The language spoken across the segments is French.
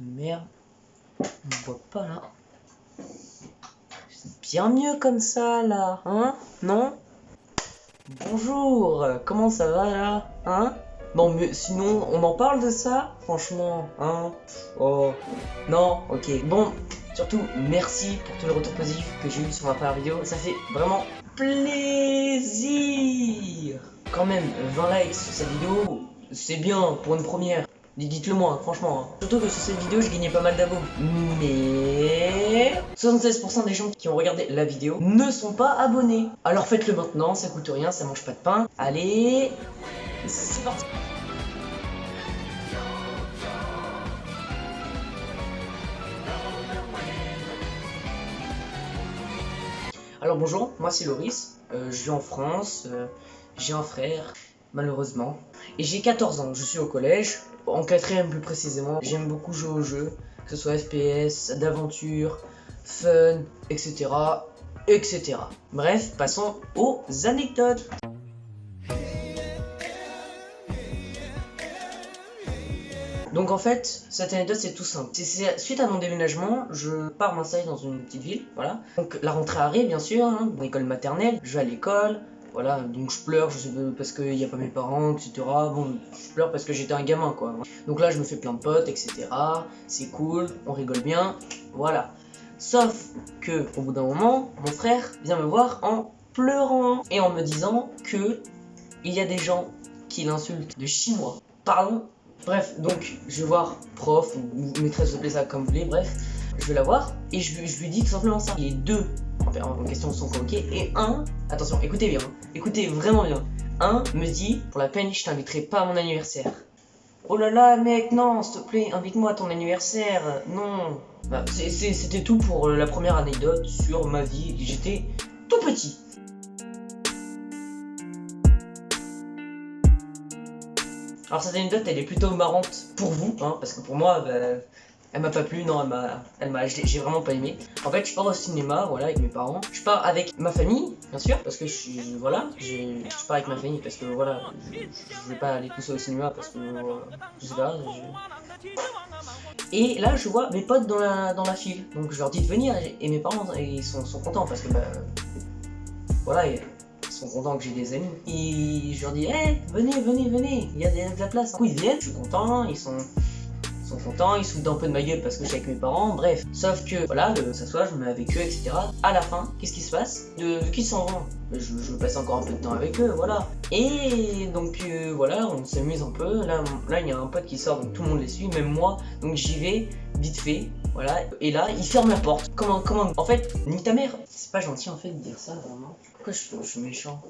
Merde, on me voit pas là. C'est bien mieux comme ça là, hein? Non? Bonjour, comment ça va là? Hein? Non mais sinon, on en parle de ça? Franchement, hein? Oh, non, ok. Bon, surtout, merci pour tous les retours positifs que j'ai eu sur ma première vidéo. Ça fait vraiment plaisir! Quand même, 20 likes sur cette vidéo, c'est bien pour une première. Dites-le moi, franchement. Surtout que sur cette vidéo, je gagnais pas mal d'abos. Mais 76% des gens qui ont regardé la vidéo ne sont pas abonnés. Alors faites-le maintenant, ça coûte rien, ça mange pas de pain. Allez, c'est parti. Alors bonjour, moi c'est Loris, je vis en France, j'ai un frère, malheureusement, et j'ai 14 ans, je suis au collège, en 4ème plus précisément. J'aime beaucoup jouer aux jeux, que ce soit FPS, d'aventure, fun, etc. etc. Bref, passons aux anecdotes. Donc en fait, cette anecdote c'est tout simple. C'est suite à mon déménagement, je pars m'installer dans une petite ville, voilà. Donc la rentrée arrive bien sûr, hein, dans l'école maternelle, je vais à l'école, voilà, donc je pleure, je sais pas, parce qu'il n'y a pas mes parents, etc. Bon, je pleure parce que j'étais un gamin quoi. Donc là je me fais plein de potes, etc. C'est cool, on rigole bien, voilà. Sauf que au bout d'un moment, mon frère vient me voir en pleurant et en me disant que il y a des gens qui l'insultent de chinois. Pardon. Bref, donc je vais voir prof ou maîtresse, appelez ça comme vous voulez, bref, je vais la voir et je lui dis tout simplement ça. Les deux en question sont convoqués et un, attention, écoutez bien, écoutez vraiment bien, un me dit, pour la peine, je t'inviterai pas à mon anniversaire. Oh là là mec, non, s'il te plaît, invite-moi à ton anniversaire, non. Bah, c'était tout pour la première anecdote sur ma vie, j'étais tout petit. Alors cette anecdote elle est plutôt marrante pour vous, hein, parce que pour moi, bah, elle m'a pas plu, non, j'ai vraiment pas aimé. En fait, je pars au cinéma, voilà, avec mes parents. Je pars avec ma famille, bien sûr, parce que je pars avec ma famille parce que voilà, je vais pas aller tout seul au cinéma parce que je sais pas. Et là, je vois mes potes dans la file, donc je leur dis de venir et mes parents ils sont contents parce que bah voilà. Ils sont contents que j'ai des amis. Et je leur dis, hey, venez, il y a de la place. Du coup, ils viennent, je suis content, ils sont contents, ils se foutent un peu de ma gueule parce que je suis avec mes parents, bref. Sauf que, voilà, s'assoit, je me mets avec eux, etc. À la fin, qu'est-ce qui se passe? Vu qu'ils s'en vont, je veux passer encore un peu de temps avec eux, voilà. Et donc, voilà, on s'amuse un peu. Là, il y a un pote qui sort, donc tout le monde les suit, même moi. Donc j'y vais, vite fait, voilà. Et là, il ferme la porte. Comment? En fait, nique ta mère. C'est pas gentil, en fait, de dire ça, vraiment. Pourquoi je suis méchant?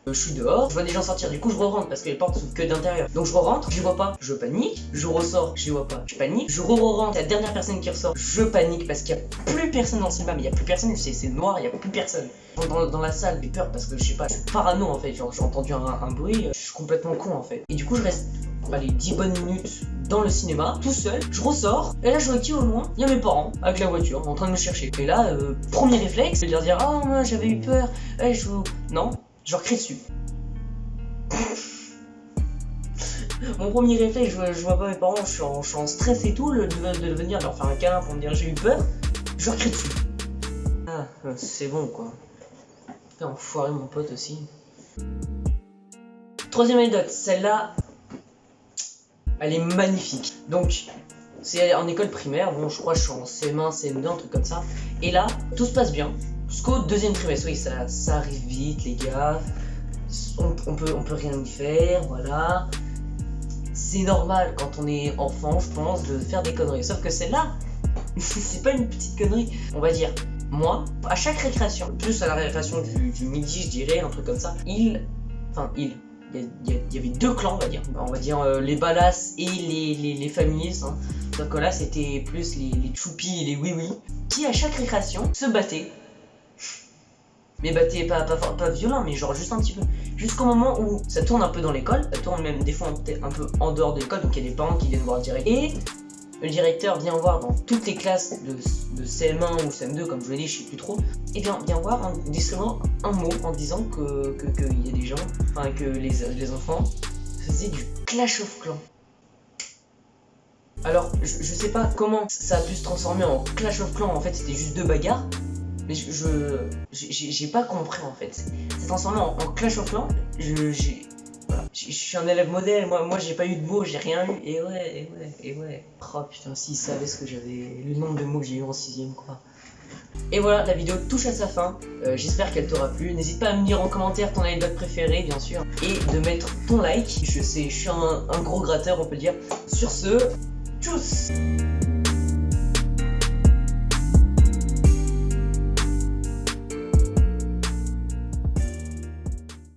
Je suis dehors, je vois des gens sortir, du coup je re-rentre parce que les portes s'ouvrent que d'intérieur. Donc je re-rentre, je vois pas, je panique, je ressors, je vois pas, je panique, je re-rentre, la dernière personne qui ressort, je panique parce qu'il y a plus personne dans le cinéma, mais il y a plus personne, c'est noir, il y a plus personne. Dans la salle, j'ai peur parce que je sais pas, je suis parano en fait, genre j'ai entendu un bruit, je suis complètement con en fait. Et du coup je reste, allez, 10 bonnes minutes dans le cinéma, tout seul, je ressors, et là je vois qui au loin, il y a mes parents, avec la voiture, en train de me chercher. Et là, premier réflexe, c'est de leur dire, oh moi j'avais eu peur, non. Je leur crie dessus. Mon premier réflexe, je vois pas mes parents, je suis en stress et tout, de venir leur faire un câlin pour me dire j'ai eu peur, je leur crie dessus. Ah, c'est bon quoi. Putain, enfoiré mon pote aussi. Troisième anecdote, celle-là, elle est magnifique. Donc, c'est en école primaire, bon je crois que je suis en CM1, CM2, un truc comme ça. Et là, tout se passe bien. Jusqu'au deuxième trimestre, oui, ça arrive vite, les gars. On peut rien y faire, voilà. C'est normal quand on est enfant, je pense, de faire des conneries. Sauf que celle-là, c'est pas une petite connerie. On va dire, moi, à chaque récréation, plus à la récréation du midi, je dirais, un truc comme ça, il y avait deux clans, on va dire les balas et les familiers, hein. Sauf que là, c'était plus les choupis et les oui-oui, qui à chaque récréation se battaient. Mais battaient pas violent, mais genre juste un petit peu. Jusqu'au moment où ça tourne un peu dans l'école, ça tourne même des fois un peu en dehors de l'école, donc il y a des parents qui viennent voir le directeur. Et le directeur vient voir dans toutes les classes de CM1 ou CM2, comme je l'ai dit, je sais plus trop, et vient voir en distribuant un mot en disant qu'il y a des gens, enfin que les enfants faisaient du Clash of Clans. Alors, je sais pas comment ça a pu se transformer en Clash of Clans, en fait c'était juste 2 bagarres. Mais j'ai pas compris en fait. C'est transformé en Clash of Clans. Voilà. Je suis un élève modèle, moi j'ai pas eu de mots, j'ai rien eu. Et ouais. Oh putain, s'ils savaient ce que j'avais. Le nombre de mots que j'ai eu en 6ème quoi. Et voilà, la vidéo touche à sa fin. J'espère qu'elle t'aura plu. N'hésite pas à me dire en commentaire ton anecdote préférée, bien sûr. Et de mettre ton like. Je suis un gros gratteur, on peut le dire. Sur ce, tchuss!